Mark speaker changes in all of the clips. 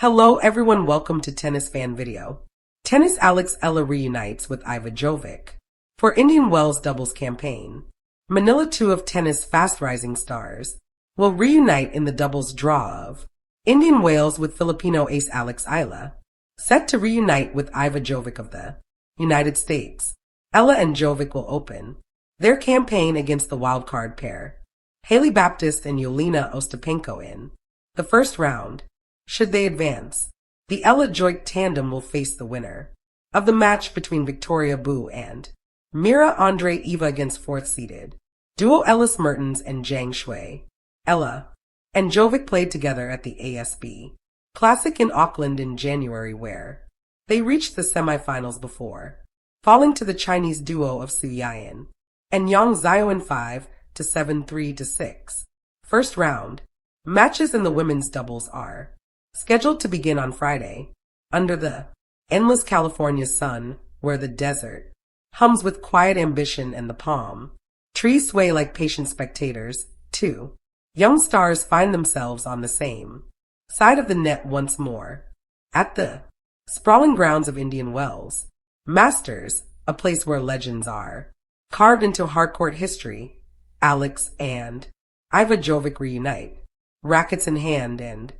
Speaker 1: Hello everyone, welcome to Tennis Fan Video. Tennis Alex Eala reunites with Iva Jovic. For Indian Wells doubles campaign, Manila, two of tennis fast-rising stars, will reunite in the doubles draw of Indian Wales with Filipino ace Alex Eala, set to reunite with Iva Jovic of the United States. Eala and Jovic will open their campaign against the wildcard pair, Haley Baptiste and Yelena Ostapenko in the first round. Should they advance, the Eala-Jovic tandem will face the winner of the match between Victoria Bu and Mira Andre Eva against fourth-seeded duo Ellis Mertens and Zhang Shui. Eala and Jovic played together at the ASB Classic in Auckland in January, where they reached the semifinals before falling to the Chinese duo of Su Yan and Yang Xiao in 5-7-3-6. First round matches in the women's doubles are scheduled to begin on Friday, under the endless California sun, where the desert hums with quiet ambition and the palm trees sway like patient spectators. Two young stars find themselves on the same side of the net once more, at the sprawling grounds of Indian Wells Masters, a place where legends are carved into hardcourt history. Alex and Iva Jovic reunite, rackets in hand and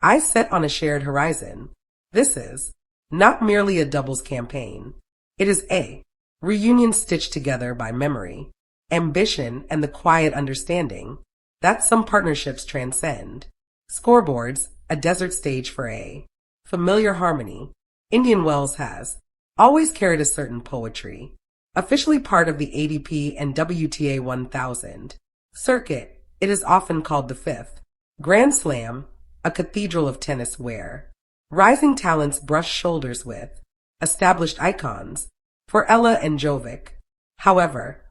Speaker 1: eyes set on a shared horizon. This is not merely a doubles campaign. It is a reunion stitched together by memory, ambition, and the quiet understanding that some partnerships transcend scoreboards, a desert stage for a familiar harmony. Indian Wells has always carried a certain poetry, officially part of the ADP and WTA 1000 circuit. It is often called the fifth Grand Slam, a cathedral of tennis where rising talents brush shoulders with established icons. For Eala and Jovic, however,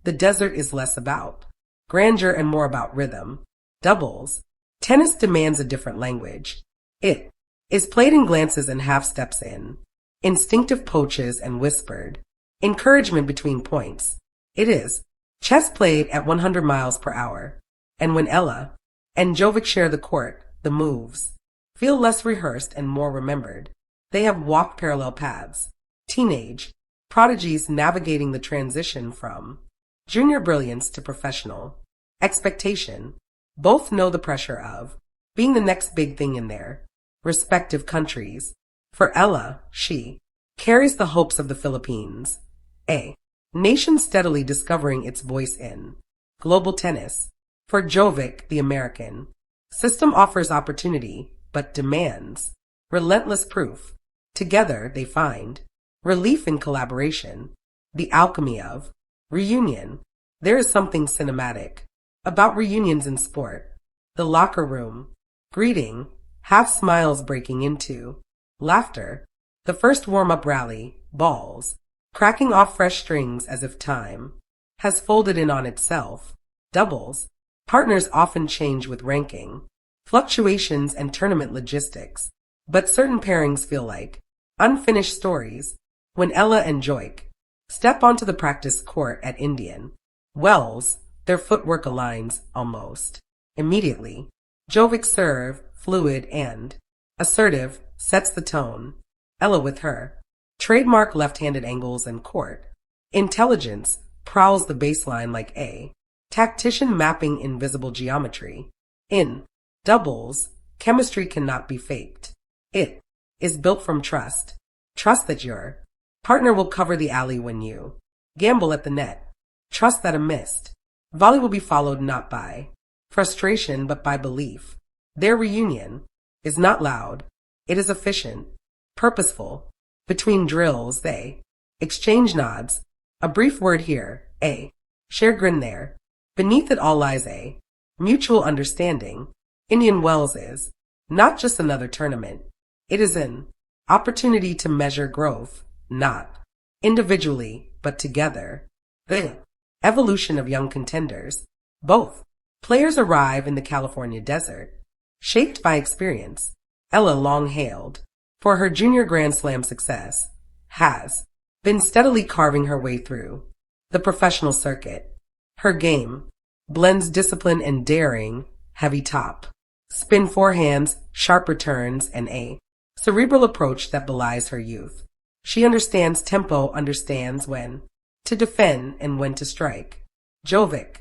Speaker 1: the desert is less about grandeur and more about rhythm. Doubles tennis demands a different language. It is played in glances and half steps, in instinctive poaches and whispered encouragement between points. It is chess played at 100 miles per hour, and when Eala and Jovic share the court, the moves feel less rehearsed and more remembered. They have walked parallel paths, teenage prodigies navigating the transition from junior brilliance to professional expectation. Both know the pressure of being the next big thing in their respective countries. For Eala, she carries the hopes of the Philippines, a nation steadily discovering its voice in global tennis. For Jovic, the American system offers opportunity, but demands relentless proof. Together, they find relief in collaboration, the alchemy of reunion. There is something cinematic about reunions in sport. The locker room greeting, half smiles breaking into laughter. The first warm-up rally, balls cracking off fresh strings as if time has folded in on itself. Doubles partners often change with ranking fluctuations and tournament logistics, but certain pairings feel like unfinished stories. When Eala and Jovic step onto the practice court at Indian Wells, their footwork aligns almost immediately. Jovic's serve, fluid and assertive, sets the tone. Eala, with her trademark left-handed angles and court intelligence, prowls the baseline like a tactician mapping invisible geometry. In doubles, chemistry cannot be faked. It is built from trust. Trust that your partner will cover the alley when you gamble at the net. Trust that a missed volley will be followed not by frustration but by belief. Their reunion is not loud. It is efficient, purposeful. Between drills, they exchange nods, a brief word here, a shared grin there. Beneath it all lies a mutual understanding. Indian Wells is not just another tournament. It is an opportunity to measure growth, not individually, but together. The evolution of young contenders. Both players arrive in the California desert, shaped by experience. Eala, long hailed for her junior Grand Slam success, has been steadily carving her way through the professional circuit. Her game blends discipline and daring, heavy top spin forehands, sharp returns, and a cerebral approach that belies her youth. She understands tempo, understands when to defend and when to strike. Jovic,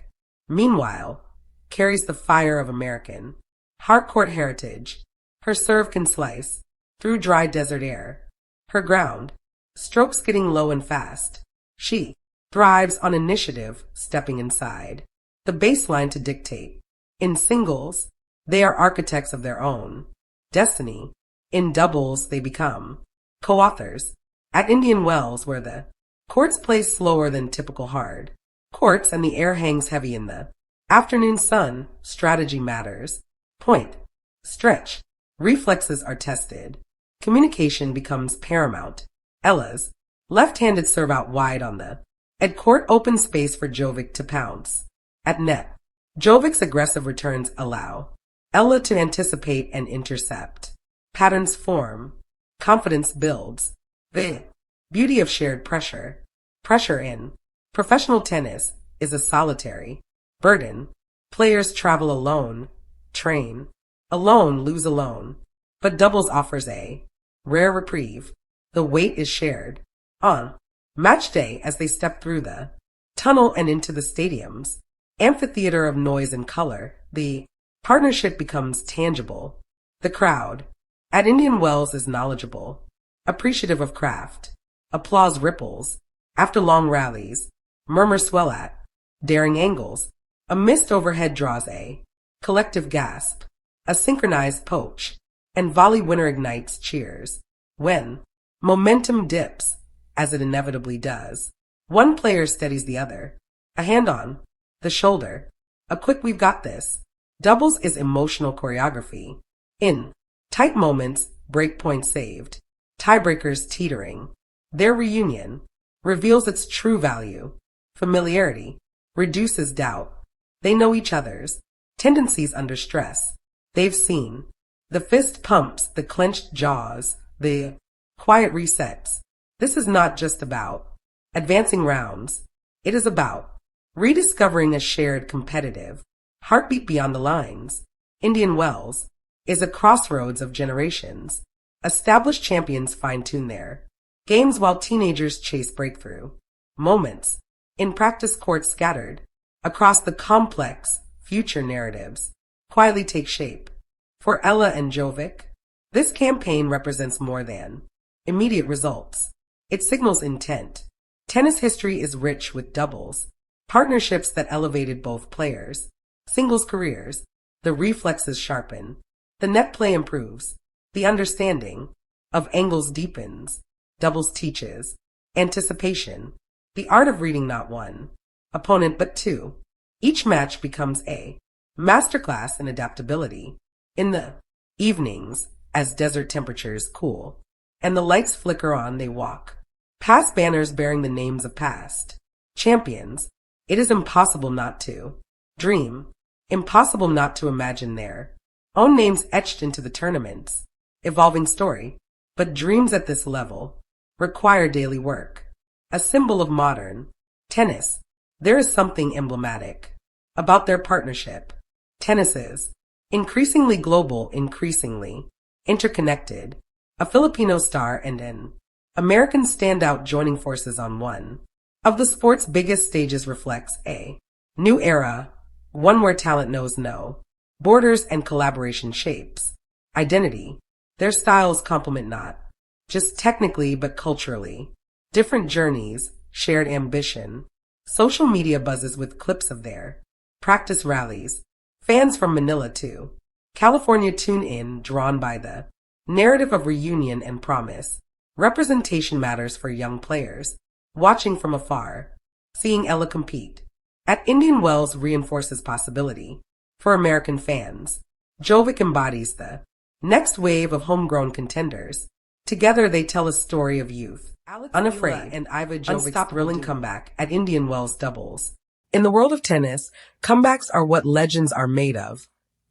Speaker 1: meanwhile, carries the fire of American hardcourt heritage. Her serve can slice through dry desert air. Her ground, strokes getting low and fast. She thrives on initiative, stepping inside the baseline to dictate. In singles, they are architects of their own destiny. In doubles, they become co-authors. At Indian Wells, where the courts play slower than typical hard courts and the air hangs heavy in the afternoon sun, strategy matters. Point, stretch, reflexes are tested. Communication becomes paramount. Eala's left-handed serve out wide on the at court open space for Jovic to pounce. At net, Jovic's aggressive returns allow Eala to anticipate and intercept. Patterns form. Confidence builds. The beauty of shared pressure. Pressure in professional tennis is a solitary burden. Players travel alone, train alone, lose alone. But doubles offers a rare reprieve. The weight is shared. On match day, as they step through the tunnel and into the stadium's amphitheater of noise and color, the partnership becomes tangible. The crowd at Indian Wells is knowledgeable, appreciative of craft. Applause ripples after long rallies. Murmurs swell at daring angles. A mist overhead draws a collective gasp. A synchronized poach and volley winner ignites cheers. When momentum dips, as it inevitably does, one player steadies the other. A hand on the shoulder. A quick "we've got this." Doubles is emotional choreography. In tight moments, break points saved. Tiebreakers teetering. Their reunion reveals its true value. Familiarity reduces doubt. They know each other's tendencies under stress. They've seen the fist pumps, the clenched jaws, the quiet resets. This is not just about advancing rounds. It is about rediscovering a shared competitive heartbeat beyond the lines. Indian Wells is a crossroads of generations. Established champions fine-tune their games while teenagers chase breakthrough moments in practice courts scattered across the complex future narratives quietly take shape. For Eala and Jovic, this campaign represents more than immediate results. It signals intent. Tennis history is rich with doubles, partnerships that elevated both players, singles careers. The reflexes sharpen. The net play improves. The understanding of angles deepens. Doubles teaches anticipation, the art of reading not one opponent but two. Each match becomes a masterclass in adaptability. In the evenings, as desert temperatures cool and the lights flicker on, they walk past banners bearing the names of past champions. It is impossible not to dream, impossible not to imagine their own names etched into the tournament's evolving story. But dreams at this level require daily work. A symbol of modern tennis, there is something emblematic about their partnership. Tennis is increasingly global, increasingly interconnected. A Filipino star and an American standout joining forces on one of the sport's biggest stages reflects a new era, one where talent knows no borders and collaboration shapes identity. Their styles complement not just technically but culturally. Different journeys, shared ambition. Social media buzzes with clips of their practice rallies. Fans from Manila to California tune in, drawn by the narrative of reunion and promise. Representation matters for young players. Watching from afar, seeing Eala compete at Indian Wells reinforces possibility. For American fans, Jovic embodies the next wave of homegrown contenders. Together they tell a story of youth, Alex unafraid, and Iva Jovic's thrilling comeback at Indian Wells doubles. In the world of tennis, comebacks are what legends are made of,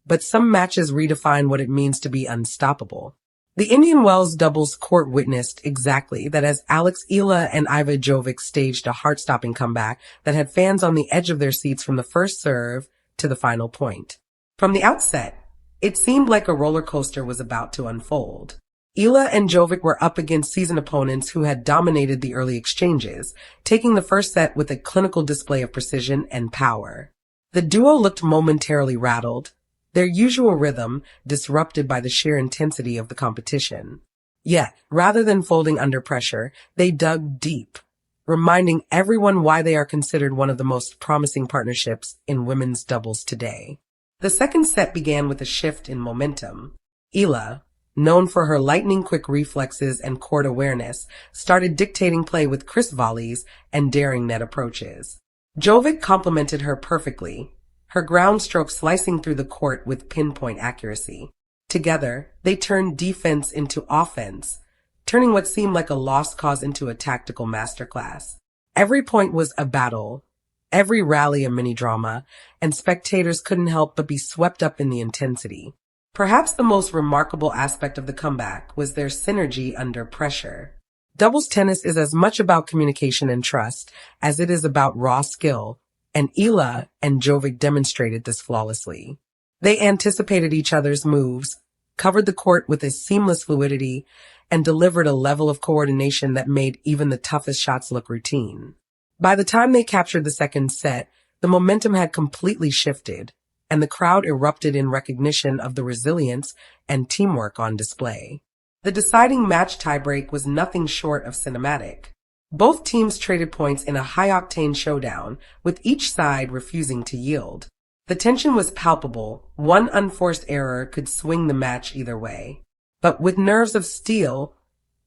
Speaker 1: but some matches redefine what it means to be unstoppable. The Indian Wells doubles court witnessed exactly that as Alex Eala and Iva Jovic staged a heart-stopping comeback that had fans on the edge of their seats from the first serve to the final point. From the outset, It seemed like a roller coaster was about to unfold. Eala and Jovic were up against seasoned opponents who had dominated the early exchanges, taking the first set with a clinical display of precision and power. The duo looked momentarily rattled, their usual rhythm disrupted by the sheer intensity of the competition. Yet, rather than folding under pressure, they dug deep, reminding everyone why they are considered one of the most promising partnerships in women's doubles today. The second set began with a shift in momentum. Eala, known for her lightning-quick reflexes and court awareness, started dictating play with crisp volleys and daring net approaches. Jovic complemented her perfectly, her ground stroke slicing through the court with pinpoint accuracy. Together, they turned defense into offense, turning what seemed like a lost cause into a tactical masterclass. Every point was a battle, every rally a mini-drama, and spectators couldn't help but be swept up in the intensity. Perhaps the most remarkable aspect of the comeback was their synergy under pressure. Doubles tennis is as much about communication and trust as it is about raw skill, and Eala and Jovic demonstrated this flawlessly. They anticipated each other's moves, covered the court with a seamless fluidity, and delivered a level of coordination that made even the toughest shots look routine. By the time they captured the second set, the momentum had completely shifted, and the crowd erupted in recognition of the resilience and teamwork on display. The deciding match tiebreak was nothing short of cinematic. Both teams traded points in a high-octane showdown, with each side refusing to yield. The tension was palpable. One unforced error could swing the match either way. But with nerves of steel,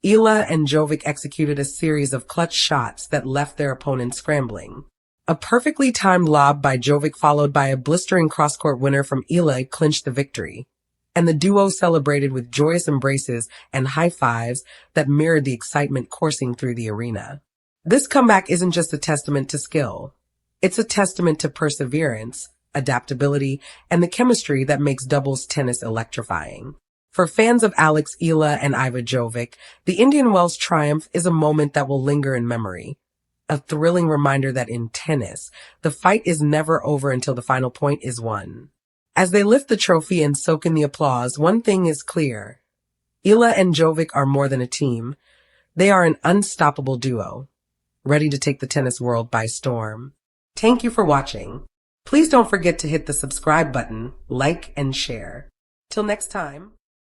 Speaker 1: Eala and Jovic executed a series of clutch shots that left their opponents scrambling. A perfectly timed lob by Jovic followed by a blistering cross-court winner from Eala clinched the victory, and the duo celebrated with joyous embraces and high fives that mirrored the excitement coursing through the arena. This comeback isn't just a testament to skill. It's a testament to perseverance, adaptability, and the chemistry that makes doubles tennis electrifying. For fans of Alex Eala and Iva Jovic, the Indian Wells triumph is a moment that will linger in memory. A thrilling reminder that in tennis, the fight is never over until the final point is won. As they lift the trophy and soak in the applause, one thing is clear. Eala and Jovic are more than a team. They are an unstoppable duo, ready to take the tennis world by storm. Thank you for watching. Please don't forget to hit the subscribe button, like, and share. Till next time.